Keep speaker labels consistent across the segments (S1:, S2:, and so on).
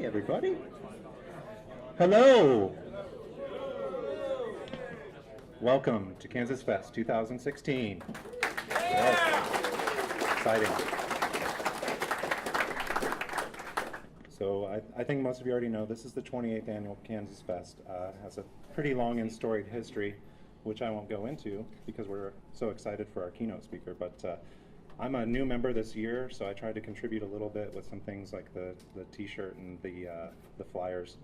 S1: everybody. Hello. Welcome to KansasFest 2016. Yes. Exciting. So I think most of you already know this is the 28th annual KansasFest. It has a pretty long and storied history, which I won't go into because we're so excited for our keynote speaker. But I'm a new member this year, so I tried to contribute a little bit with some things like the T-shirt and the flyers.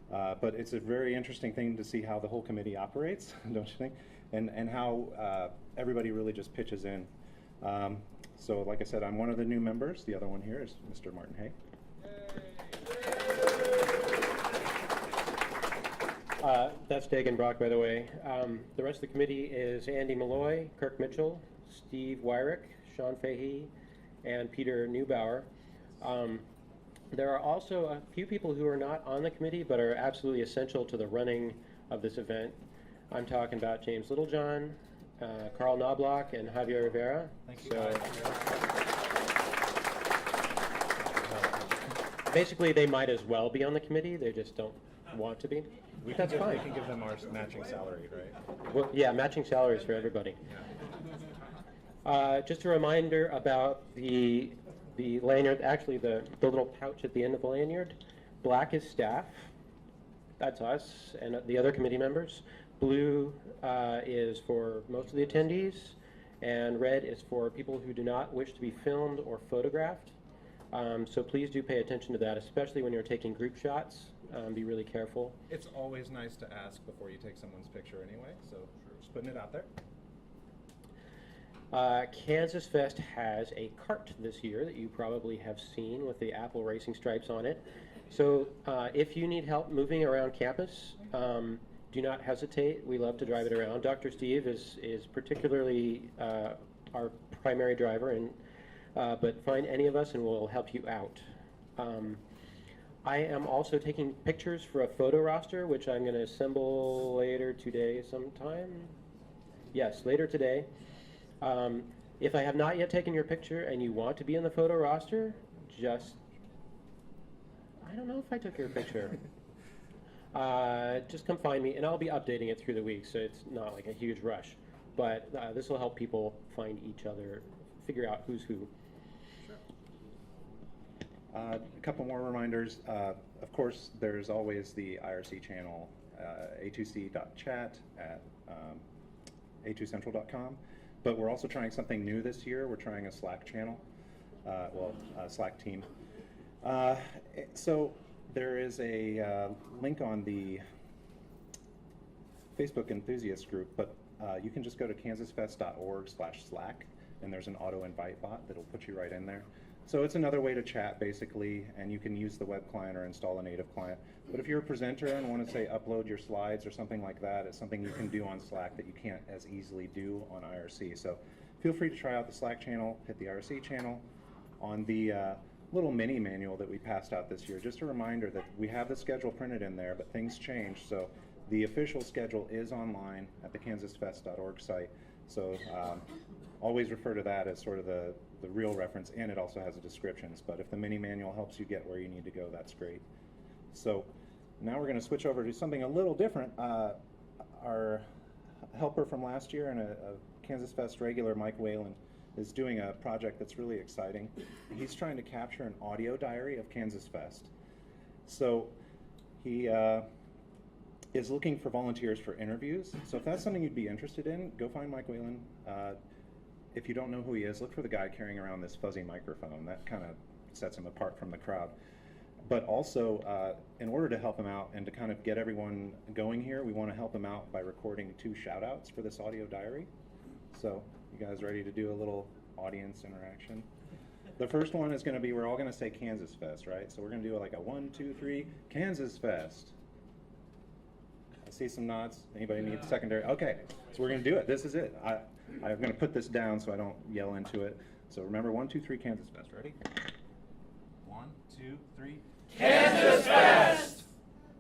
S1: But it's a very interesting thing to see how the whole committee operates, don't you think? And how everybody really just pitches in. So like I said, I'm one of the new members. The other one here is Mr. Martin Haye.
S2: That's Dagan Brock, by the way. The rest of the committee is Andy Malloy, Kirk Mitchell, Steve Wyrick, Sean Fahey, and Peter Neubauer. There are also a few people who are not on the committee but are absolutely essential to the running of this event. I'm talking about James Littlejohn, Carl Knobloch, and Javier Rivera.
S3: Thank you.
S2: Basically, they might as well be on the committee. They just don't want to be. That's fine.
S3: We can give them our matching salary, right?
S2: Well, yeah, matching salaries for everybody. Just a reminder about the lanyard, actually the little pouch at the end of the lanyard. Black is staff, that's us, and the other committee members. Blue is for most of the attendees, and red is for people who do not wish to be filmed or photographed. So please do pay attention to that, especially when you're taking group shots. Be really careful.
S3: It's always nice to ask before you take someone's picture anyway, so just putting it out there.
S2: KansasFest has a cart this year that you probably have seen with the Apple racing stripes on it. So if you need help moving around campus, do not hesitate. We love to drive it around. Dr. Steve is particularly our primary driver, but find any of us and we'll help you out. I am also taking pictures for a photo roster, which I'm going to assemble later today sometime. Yes, later today. If I have not yet taken your picture and you want to be in the photo roster, I don't know if I took your picture. Just come find me, and I'll be updating it through the week, so it's not like a huge rush. But this will help people find each other, figure out who's who.
S1: A couple more reminders. Of course, there's always the IRC channel, a2c.chat at a2central.com. But we're also trying something new this year. We're trying a Slack channel, Slack team. So there is a link on the Facebook enthusiast group, but you can just go to kansasfest.org/Slack, and there's an auto invite bot that'll put you right in there. So it's another way to chat, basically, and you can use the web client or install a native client. But if you're a presenter and want to, say, upload your slides or something like that, it's something you can do on Slack that you can't as easily do on IRC. So feel free to try out the Slack channel, hit the IRC channel. On the little mini manual that we passed out this year, just a reminder that we have the schedule printed in there, but things change. So the official schedule is online at the kansasfest.org site. So always refer to that as sort of the real reference, and it also has the descriptions. But if the mini manual helps you get where you need to go, that's great. So now we're going to switch over to something a little different. Our helper from last year and a KansasFest regular, Mike Whalen, is doing a project that's really exciting. He's trying to capture an audio diary of KansasFest. So he is looking for volunteers for interviews. So if that's something you'd be interested in, go find Mike Whalen. If you don't know who he is, look for the guy carrying around this fuzzy microphone. That kind of sets him apart from the crowd. But also, in order to help him out and to kind of get everyone going here, we want to help him out by recording 2 shout-outs for this audio diary. So, you guys ready to do a little audience interaction? The first one is going to be, we're all going to say KansasFest, right? So we're going to do like a 1, 2, 3, KansasFest. I see some nods. Anybody need secondary? Okay, so we're going to do it. This is it. I'm going to put this down so I don't yell into it. So remember, 1, 2, 3, KansasFest. Ready?
S3: 1, 2, 3.
S4: KansasFest!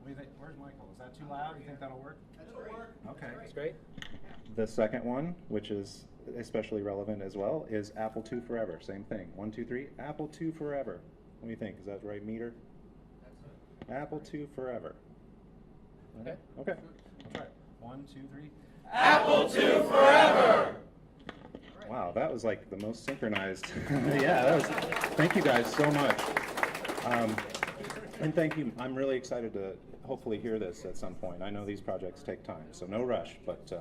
S3: Where's Michael? Is that too loud? You think that'll work?
S4: That'll work.
S3: Okay.
S2: That's great.
S1: The second one, which is especially relevant as well, is Apple II Forever. Same thing. 1, 2, 3. Apple II Forever. What do you think? Is that the right meter? Apple II forever.
S2: Okay.
S1: Okay.
S3: I'll try it. 1, 2, 3.
S4: Apple II forever!
S1: Wow, that was like the most synchronized. Yeah, that was. Thank you guys so much. And thank you. I'm really excited to hopefully hear this at some point. I know these projects take time, so no rush, but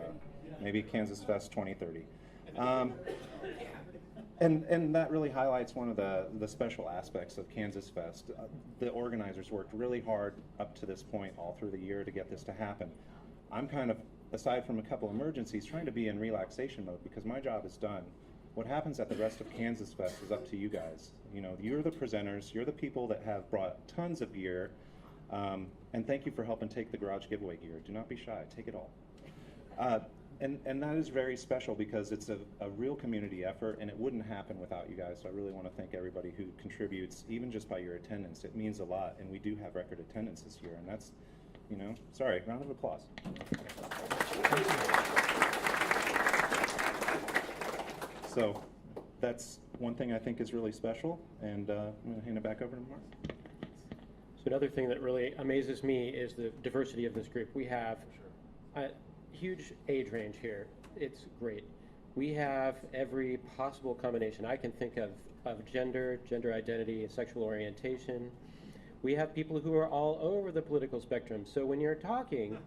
S1: maybe KansasFest 2030. And that really highlights one of the special aspects of KansasFest. The organizers worked really hard up to this point all through the year to get this to happen. I'm kind of, aside from a couple emergencies, trying to be in relaxation mode because my job is done. What happens at the rest of KansasFest is up to you guys. You know, you're the presenters, you're the people that have brought tons of gear, and thank you for helping take the garage giveaway gear. Do not be shy, take it all. And that is very special because it's a real community effort, and it wouldn't happen without you guys. So I really want to thank everybody who contributes, even just by your attendance. It means a lot, and we do have record attendance this year, and that's, you know, sorry, round of applause. So that's one thing I think is really special, and I'm going to hand it back over to Mark.
S2: So another thing that really amazes me is the diversity of this group. We have a huge age range here. It's great. We have every possible combination I can think of gender identity, and sexual orientation. We have people who are all over the political spectrum. So when you're talking,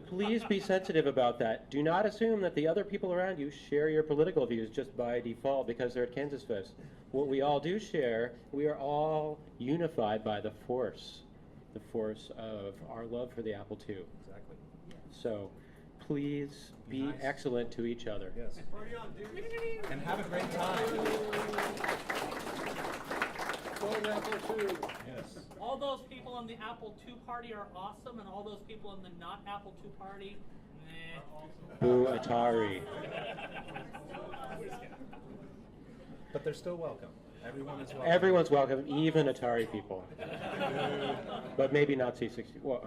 S2: please be sensitive about that. Do not assume that the other people around you share your political views just by default because they're at KansasFest. What we all do share, we are all unified by the force of our love for the Apple II.
S3: Exactly.
S2: So please be
S3: Nice.
S2: excellent to each other.
S3: Yes. And have a great time. Yes.
S5: All those people in the Apple II party are awesome, and all those people in the not Apple II party, meh.
S2: Boo Atari.
S3: But they're still welcome. Everyone is welcome.
S2: Everyone's welcome, even Atari people. But maybe not C60. Well,